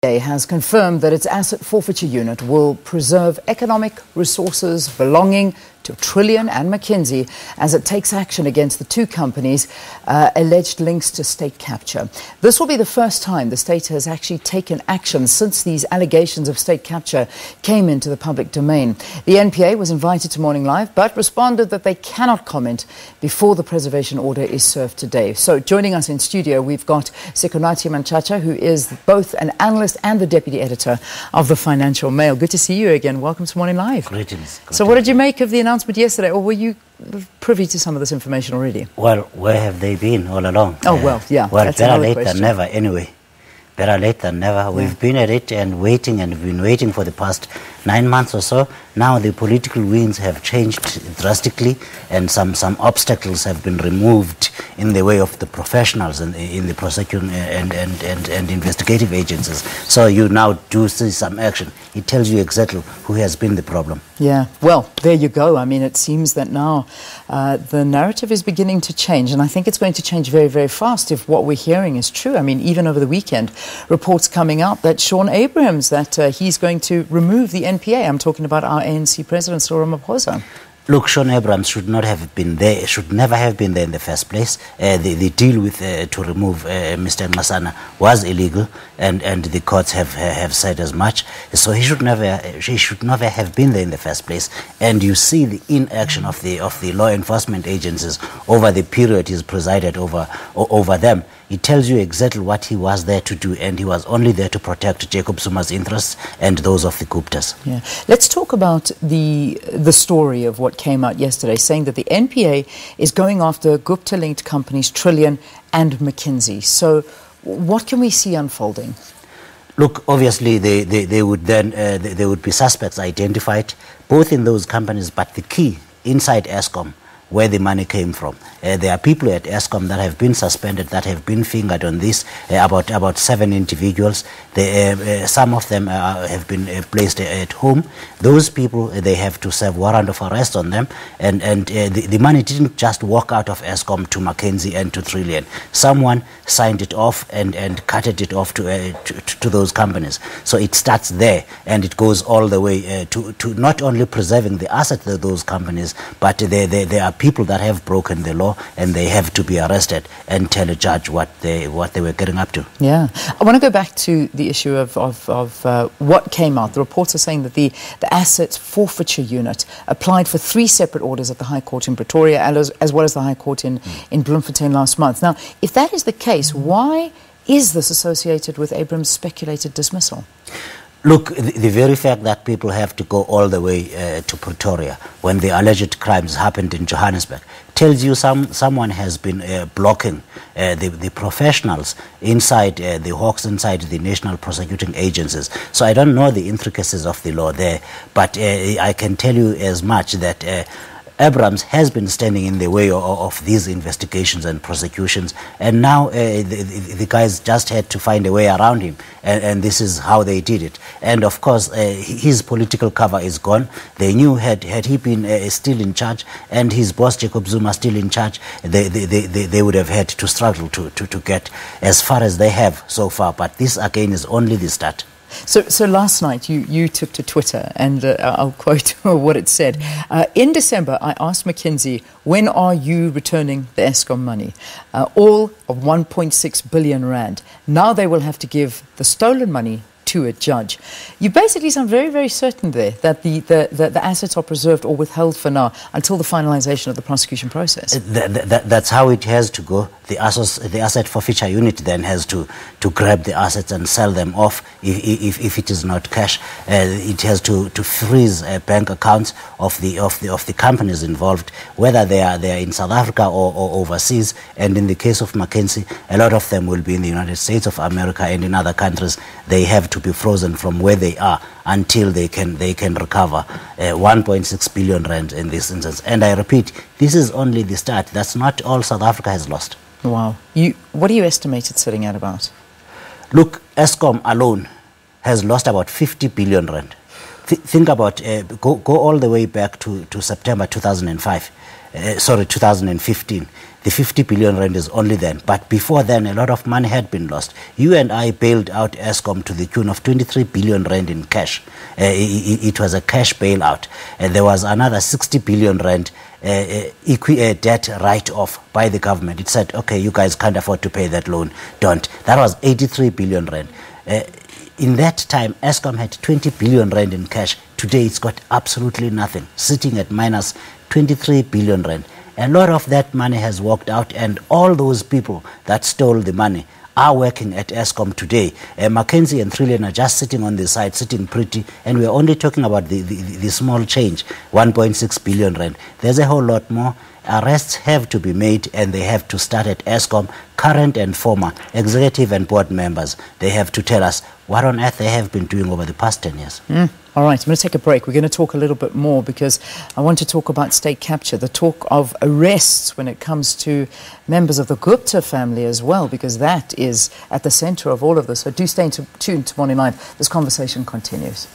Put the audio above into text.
NPA has confirmed that its Asset Forfeiture Unit will preserve economic resources belonging to Trillian and McKinsey as it takes action against the two companies' alleged links to state capture. This will be the first time the state has actually taken action since these allegations of state capture came into the public domain. The NPA was invited to Morning Live but responded that they cannot comment before the preservation order is served today. So joining us in studio, we've got Sikonathi Mantshantsha, who is both an analyst and the deputy editor of the Financial Mail. Good to see you again. Welcome to Morning Live. Greetings. So what did you make of the announcement yesterday, or were you privy to some of this information already? Well, where have they been all along? Oh, well, yeah. Well, that's better late than never anyway. Better late than never. Yeah. We've been at it and we've been waiting for the past 9 months or so. Now the political winds have changed drastically and some obstacles have been removed in the way of the professionals and in the prosecuting and investigative agencies. So you now do see some action. It tells you exactly who has been the problem. Yeah, well, there you go. I mean, it seems that now the narrative is beginning to change, and I think it's going to change very, very fast if what we're hearing is true. I mean, even over the weekend, reports coming out that Sean Abrahams, that he's going to remove the NPA. I'm talking about our ANC president, Cyril Ramaphosa. Look, Sean Abrahams should not have been there, should never have been there in the first place. The deal with to remove Mr. Nxasana was illegal, and the courts have said as much. So he should never have been there in the first place. And you see the inaction of the law enforcement agencies over the period he's presided over them. It tells you exactly what he was there to do, and he was only there to protect Jacob Zuma's interests and those of the Guptas. Yeah. Let's talk about the story of what came out yesterday, saying that the NPA is going after Gupta-linked companies Trillian and McKinsey. So what can we see unfolding? Look, obviously they would then there would be suspects identified both in those companies, but the key inside Eskom, where the money came from. There are people at Eskom that have been suspended, that have been fingered on this, about 7 individuals. Some of them have been placed at home. Those people, they have to serve warrant of arrest on them, and the money didn't just walk out of Eskom to McKinsey and to Trillian. Someone signed it off and cutted it off to those companies. So it starts there, and it goes all the way to not only preserving the assets of those companies, but there are people that have broken the law, and they have to be arrested and tell a judge what they were getting up to. Yeah, I want to go back to the issue of what came out. The reports are saying that the Asset Forfeiture Unit applied for 3 separate orders at the High Court in Pretoria, as well as the High Court in Bloemfontein last month. Now, if that is the case, why is this associated with Abrahams' speculated dismissal? Look, the very fact that people have to go all the way to Pretoria when the alleged crimes happened in Johannesburg tells you someone has been blocking the professionals inside the hawks, inside the National Prosecuting Agencies. So I don't know the intricacies of the law there, but I can tell you as much that Abrahams has been standing in the way of these investigations and prosecutions, and now the guys just had to find a way around him, and this is how they did it. And of course, his political cover is gone. They knew had he been still in charge, and his boss Jacob Zuma still in charge, they would have had to struggle to get as far as they have so far. But this again is only the start. So last night you took to Twitter, and I'll quote what it said. In December, I asked McKinsey, when are you returning the Eskom money? All of 1.6 billion rand. Now they will have to give the stolen money to a judge. You basically sound very, very certain there that the assets are preserved or withheld for now until the finalization of the prosecution process. That's how it has to go. The Asset Forfeiture Unit then has to grab the assets and sell them off if it is not cash. It has to freeze bank accounts of the companies involved, whether they are in South Africa or overseas. And in the case of McKinsey, a lot of them will be in the United States of America and in other countries. They have to be frozen from where they are until they can recover 1.6 billion rand in this instance. And I repeat, this is only the start. That's not all South Africa has lost. Wow. What do you estimate it's sitting at about? Look, Eskom alone has lost about 50 billion rand. Think about, go all the way back to September 2015. The 50 billion rand is only then. But before then, a lot of money had been lost. You and I bailed out Eskom to the tune of 23 billion rand in cash. It was a cash bailout. There was another 60 billion rand debt write-off by the government. It said, okay, you guys can't afford to pay that loan. Don't. That was 83 billion rand. In that time, Eskom had 20 billion rand in cash. Today, it's got absolutely nothing, sitting at minus 23 billion rand. A lot of that money has walked out, and all those people that stole the money are working at Eskom today. McKinsey and Trillian are just sitting on the side, sitting pretty, and we're only talking about the small change, 1.6 billion rand. There's a whole lot more. Arrests have to be made, and they have to start at Eskom, current and former, executive and board members. They have to tell us what on earth they have been doing over the past 10 years. All right, I'm going to take a break. We're going to talk a little bit more because I want to talk about state capture, the talk of arrests when it comes to members of the Gupta family as well, because that is at the center of all of this. So do stay tuned to Morning Live. This conversation continues.